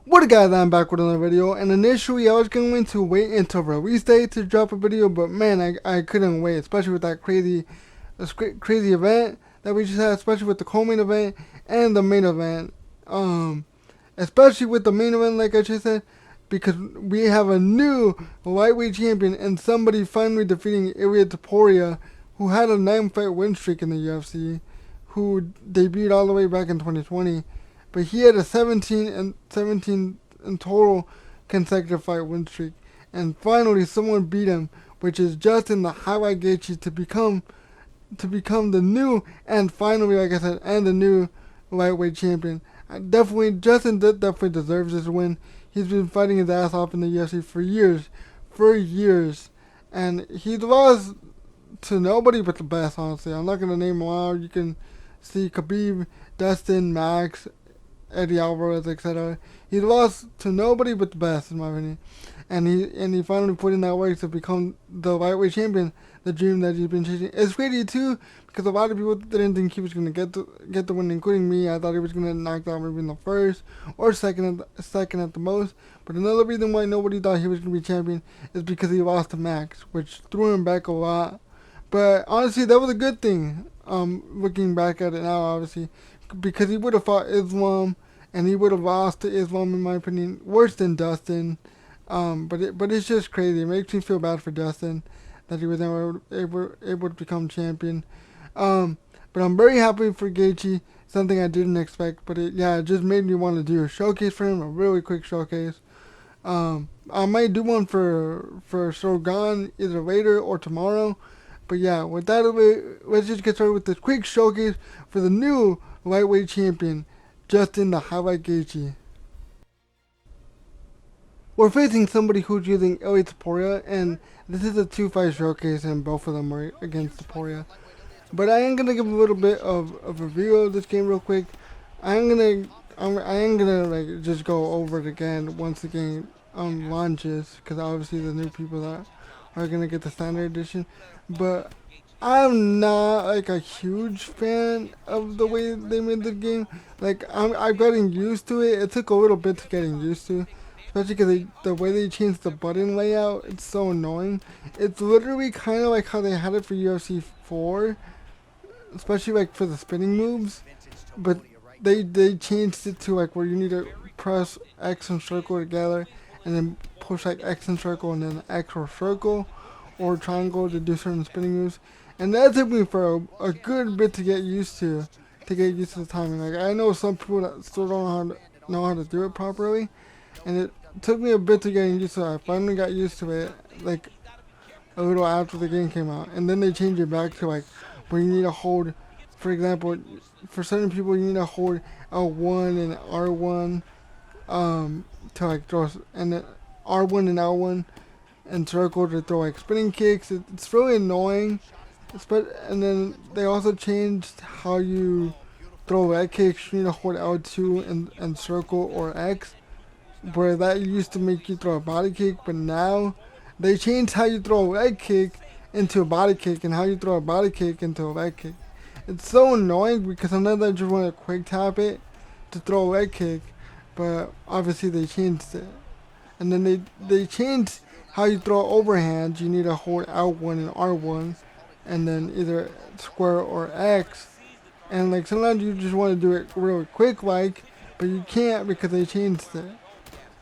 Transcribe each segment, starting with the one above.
What up guys, I'm back with another video, and initially I was going to wait until release day to drop a video, but man, I couldn't wait, especially with that crazy event that we just had, especially with the co-main event and the main event. Especially with the main event, like I just said, because we have a new lightweight champion and somebody finally defeating Ilia Topuria, who had a 9-fight win streak in the UFC, who debuted all the way back in 2020. But he had a 17 in total consecutive fight win streak, and finally someone beat him, which is Justin the Highlight Gaethje to become the new and finally, like I said, and the new lightweight champion. Justin definitely deserves this win. He's been fighting his ass off in the UFC for years, and he's lost to nobody but the best. Honestly, I'm not gonna name them all. You can see Khabib, Dustin, Max, Eddie Alvarez, etc. He lost to nobody but the best, in my opinion, and he finally put in that work to become the lightweight champion, the dream that he's been chasing. It's crazy too because a lot of people didn't think he was gonna get the win, including me. I thought he was gonna knock out maybe in the first or second at the most. But another reason why nobody thought he was gonna be champion is because he lost to Max, which threw him back a lot. But honestly, that was a good thing. Looking back at it now, obviously, because he would have fought Islam, and he would have lost to Islam, in my opinion, worse than Dustin. But it's just crazy. It makes me feel bad for Dustin that he was never able to become champion. But I'm very happy for Gaethje. Something I didn't expect, but it just made me want to do a showcase for him, a really quick showcase. I might do one for Shogun either later or tomorrow. But yeah, with that, let's just get started with this quick showcase for the new lightweight champion, Justin the Highlight Gaethje. We're facing somebody who's using Ilia Topuria, and this is a 2-fight showcase, and both of them are against Topuria. But I am gonna give a little bit of a review of this game real quick. I am gonna like just go over it again once the game launches, because obviously the new people that are gonna get the standard edition. But I'm not like a huge fan of the way they made the game. Like I'm getting used to it. It took a little bit to getting used to, especially because the way they changed the button layout. It's so annoying. It's literally kind of like how they had it for UFC 4, especially like for the spinning moves. But they changed it to like where you need to press X and circle together, and then push like X and circle, and then X or circle or triangle to do certain spinning moves. And that took me for a good bit to get used to the timing. Like I know some people that still don't know how to do it properly, and it took me a bit to get used to it. I finally got used to it, like a little after the game came out, and then they changed it back to like where you need to hold. For example, for certain people, you need to hold L1 and R1 to like throw, and then R1 and L1 and circle to throw like spinning kicks. It's really annoying. And then they also changed how you throw leg kicks. You need to hold L2 and circle or X, where that used to make you throw a body kick, but now they changed how you throw a leg kick into a body kick and how you throw a body kick into a leg kick. It's so annoying because sometimes I just want to quick tap it to throw a leg kick, but obviously they changed it. And then they changed how you throw overhands. You need to hold L1 and R1 and then either square or X. And like sometimes you just want to do it really quick like, but you can't because they changed it.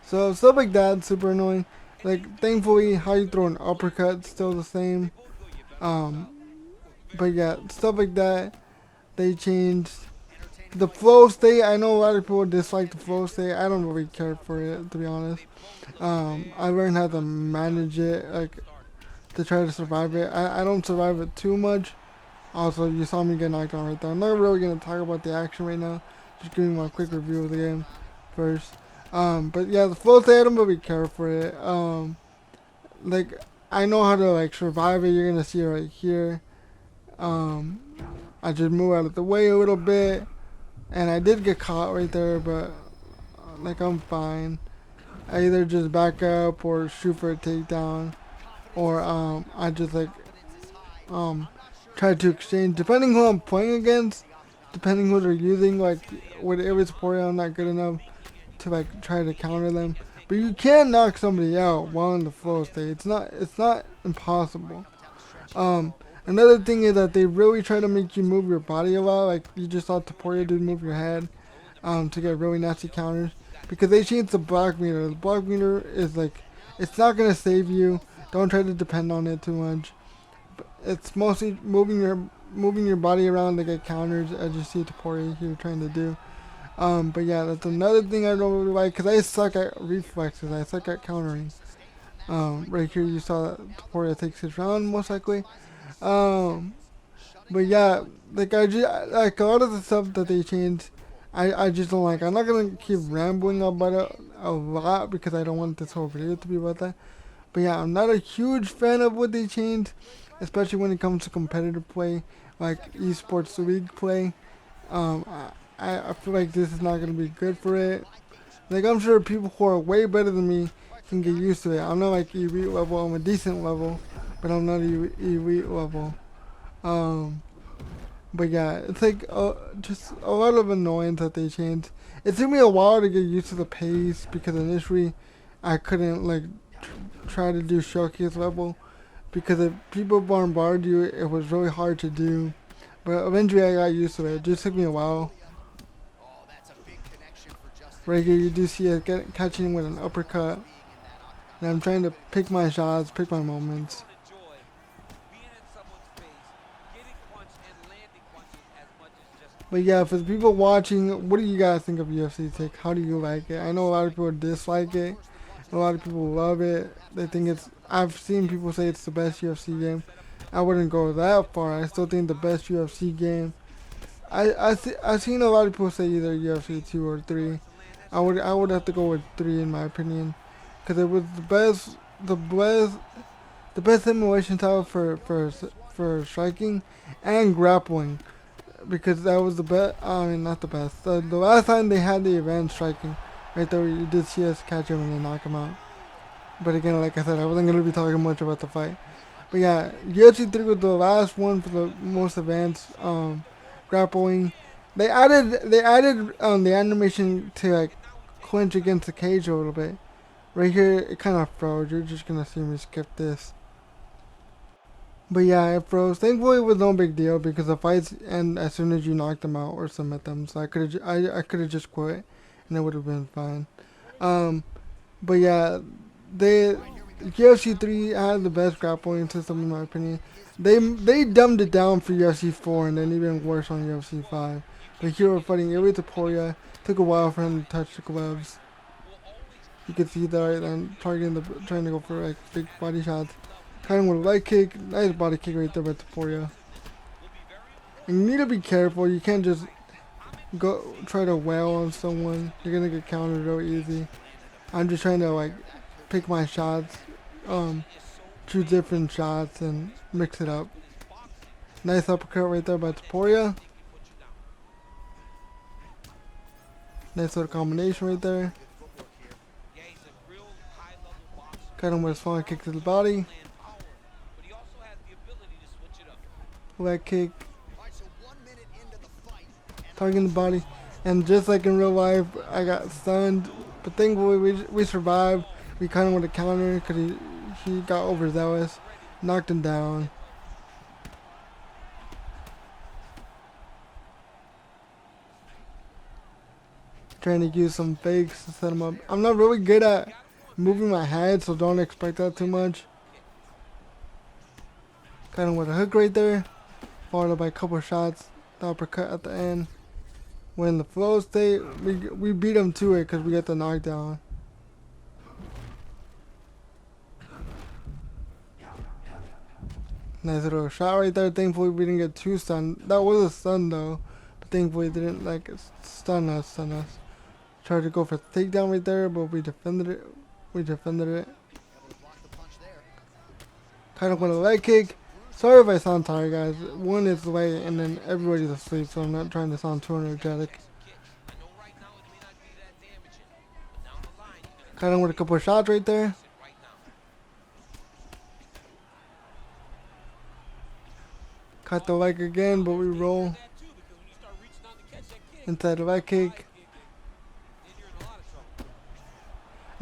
So stuff like that, super annoying. Like thankfully how you throw an uppercut still the same. But yeah, stuff like that they changed. The flow state, I know a lot of people dislike the flow state. I don't really care for it, to be honest. I learned how to manage it, like to try to survive it. I don't survive it too much. Also, you saw me get knocked out right there. I'm not really gonna talk about the action right now. Just giving my quick review of the game first. But yeah, the flow state, I don't really care for it. Like I know how to like survive it. You're gonna see it right here. I just move out of the way a little bit, and I did get caught right there, but like I'm fine. I either just back up or shoot for a takedown, or I just like try to exchange depending who I'm playing against, depending who they're using. Like with Ilia Topuria, I'm not good enough to like try to counter them. But you can knock somebody out while in the flow state. It's not impossible. Another thing is that they really try to make you move your body a lot. Like you just saw Topuria do move your head to get really nasty counters. Because they changed the block meter. The block meter is like, it's not going to save you. Don't try to depend on it too much. It's mostly moving your body around to get counters, as you see Topuria here trying to do. But yeah, that's another thing I don't really like, because I suck at reflexes. I suck at countering. Right here you saw that Topuria takes his round, most likely. Um, but yeah, like I just, like a lot of the stuff that they changed, I just don't like. I'm not gonna keep rambling about it a lot because I don't want this whole video to be about that. But yeah, I'm not a huge fan of what they changed, especially when it comes to competitive play, like esports league play. Um, I feel like this is not gonna be good for it. Like I'm sure people who are way better than me can get used to it. I'm not like elite level. I'm a decent level, but I'm not elite level. Um, but yeah, it's like just a lot of annoyance that they changed. It took me a while to get used to the pace because initially I couldn't like try to do showcase level because if people bombard you, it was really hard to do. But eventually I got used to it. It just took me a while. Right here you do see us catching with an uppercut. And I'm trying to pick my shots, pick my moments. But yeah, for the people watching, what do you guys think of UFC 6? How do you like it? I know a lot of people dislike it. A lot of people love it. They think it's... I've seen people say it's the best UFC game. I wouldn't go that far. I still think the best UFC game... I've seen a lot of people say either UFC 2 or 3. I would have to go with 3 in my opinion. Because it was the best simulation title for striking and grappling. Because that was the best, I mean not the best. The last time they had the event striking, right there you did see us catch him and then knock him out. But again, like I said, I wasn't going to be talking much about the fight. But yeah, UFC 3 was the last one for the most advanced grappling. They added the animation to like clinch against the cage a little bit. Right here, it kind of froze. You're just going to see me skip this. But yeah, it froze. Thankfully, it was no big deal because the fights end as soon as you knock them out or submit them. So I could have just quit, and it would have been fine. But yeah, UFC 3 had the best grappling system in my opinion. They dumbed it down for UFC 4 and then even worse on UFC 5. But here we're fighting Ilia Topuria. Took a while for him to touch the gloves. You can see that right then, trying to go for like big body shots. Kind of with a leg kick, nice body kick right there by Topuria. And you need to be careful. You can't just go try to wail on someone. You're gonna get countered real easy. I'm just trying to like pick my shots, choose different shots and mix it up. Nice uppercut right there by Topuria. Nice little combination right there. Cut him with a falling kick to the body. Leg kick, targeting the body, and just like in real life, I got stunned. But thankfully, we survived. We kind of went to counter because he got overzealous, knocked him down. Trying to use some fakes to set him up. I'm not really good at moving my head, so don't expect that too much. Got him with a hook right there. Followed by a couple of shots, the uppercut at the end. We're in the flow state. We beat him to it because we got the knockdown. Nice little shot right there. Thankfully we didn't get too stunned. That was a stun though, but thankfully it didn't like stun us. Tried to go for the takedown right there, but we defended it. Kind of with a leg kick. Sorry if I sound tired, guys. One is late, and then everybody's asleep, so I'm not trying to sound too energetic. Cut him with a couple of shots right there. Cut the leg again, but we roll. Inside the leg kick.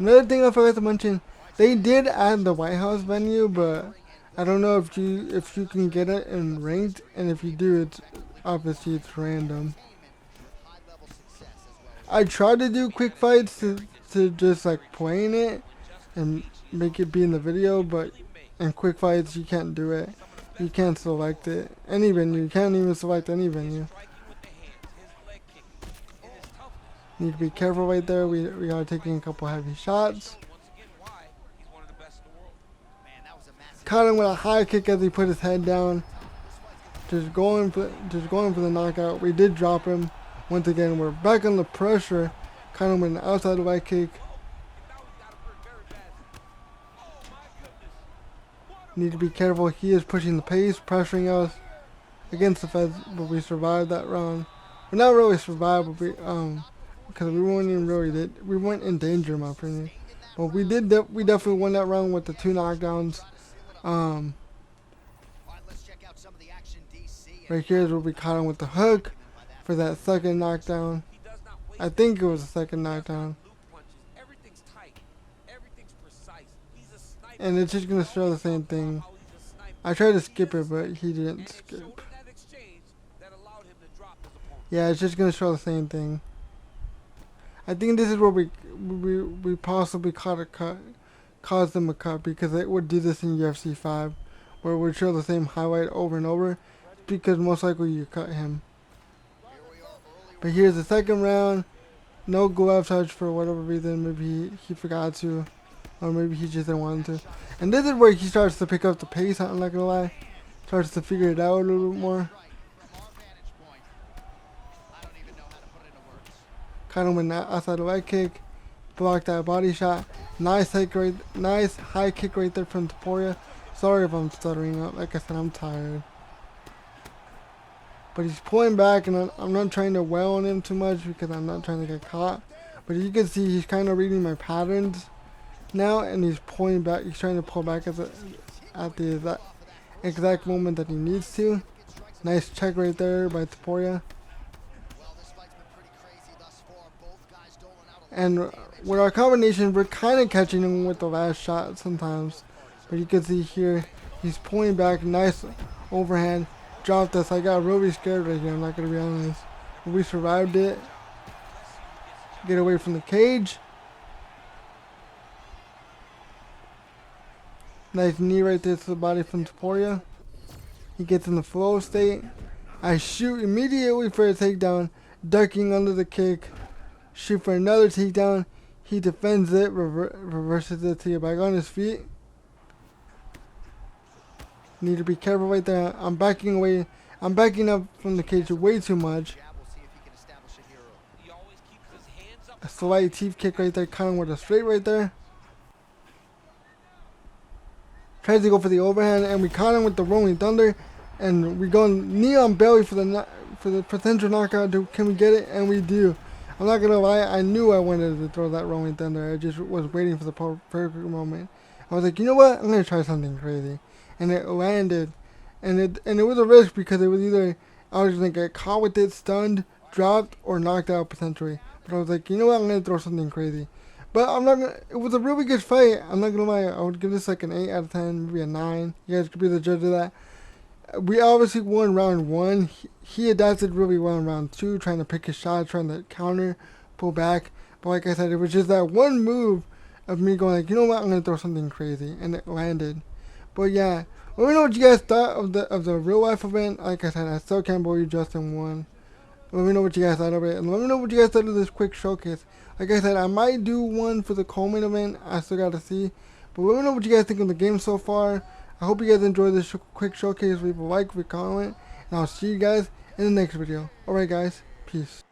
Another thing I forgot to mention, they did add the White House venue, but I don't know if you can get it in ranked, and if you do, it's obviously it's random. I tried to do quick fights to just like playing it and make it be in the video, but in quick fights you can't do it. You can't select it. Any venue, you can't even select any venue. Need to be careful right there. We are taking a couple heavy shots. Caught him with a high kick as he put his head down. Just going for the knockout. We did drop him. Once again, we're back under pressure. Caught him with an outside right kick. Need to be careful. He is pushing the pace, pressuring us against the feds, but we survived that round. Well, not really survived, but because we weren't even really we weren't in danger, in my opinion. But we definitely won that round with the 2 knockdowns. Right here is where we caught him with the hook for that second knockdown. I think it was the second knockdown. And it's just gonna show the same thing. I tried to skip it, but he didn't skip. Yeah, it's just gonna show the same thing. I think this is where we possibly caused them a cut, because it would do this in UFC 5, where it would show the same highlight over and over, because most likely you cut him. But here's the second round. No glove touch for whatever reason. Maybe he forgot to, or maybe he just didn't want to. And this is where he starts to pick up the pace, I'm not gonna lie. Starts to figure it out a little bit more. Caught him with an outside leg kick. Blocked that body shot. Nice high kick right there from Topuria. Sorry if I'm stuttering up. Like I said, I'm tired. But he's pulling back, and I'm not trying to wail on him too much because I'm not trying to get caught. But you can see he's kind of reading my patterns now, and he's pulling back. He's trying to pull back at the exact moment that he needs to. Nice check right there by Topuria. And with our combination, we're kind of catching him with the last shot sometimes. But you can see here, he's pulling back. Nice overhand. Dropped us. I got really scared right here, I'm not going to be honest. But we survived it. Get away from the cage. Nice knee right there to the body from Topuria. He gets in the flow state. I shoot immediately for a takedown. Ducking under the kick. Shoot for another takedown. He defends it. Reverses it to get back on his feet. Need to be careful right there. I'm backing away. I'm backing up from the cage way too much. A slight teeth kick right there. Caught him with a straight right there. Tries to go for the overhand, and we caught him with the rolling thunder. And we go knee on belly for the potential knockout. Can we get it? And we do. I'm not gonna lie. I knew I wanted to throw that rolling thunder. I just was waiting for the perfect moment. I was like, you know what? I'm gonna try something crazy. And it landed, and it was a risk, because it was either I was gonna get caught with it, stunned, dropped, or knocked out potentially. But I was like, you know what, I'm gonna throw something crazy. But I'm not gonna. It was a really good fight. I'm not gonna lie. I would give this like an 8 out of 10, maybe a 9. You guys could be the judge of that. We obviously won round 1. He adapted really well in round 2, trying to pick his shot, trying to counter, pull back. But like I said, it was just that one move of me going like, you know what, I'm gonna throw something crazy, and it landed. But yeah, let me know what you guys thought of the real life event. Like I said, I still can't believe Justin won. Let me know what you guys thought of it, and let me know what you guys thought of this quick showcase. Like I said, I might do one for the Coleman event. I still gotta see. But let me know what you guys think of the game so far. I hope you guys enjoyed this quick showcase. Leave a like, leave a comment, and I'll see you guys in the next video. Alright guys, peace.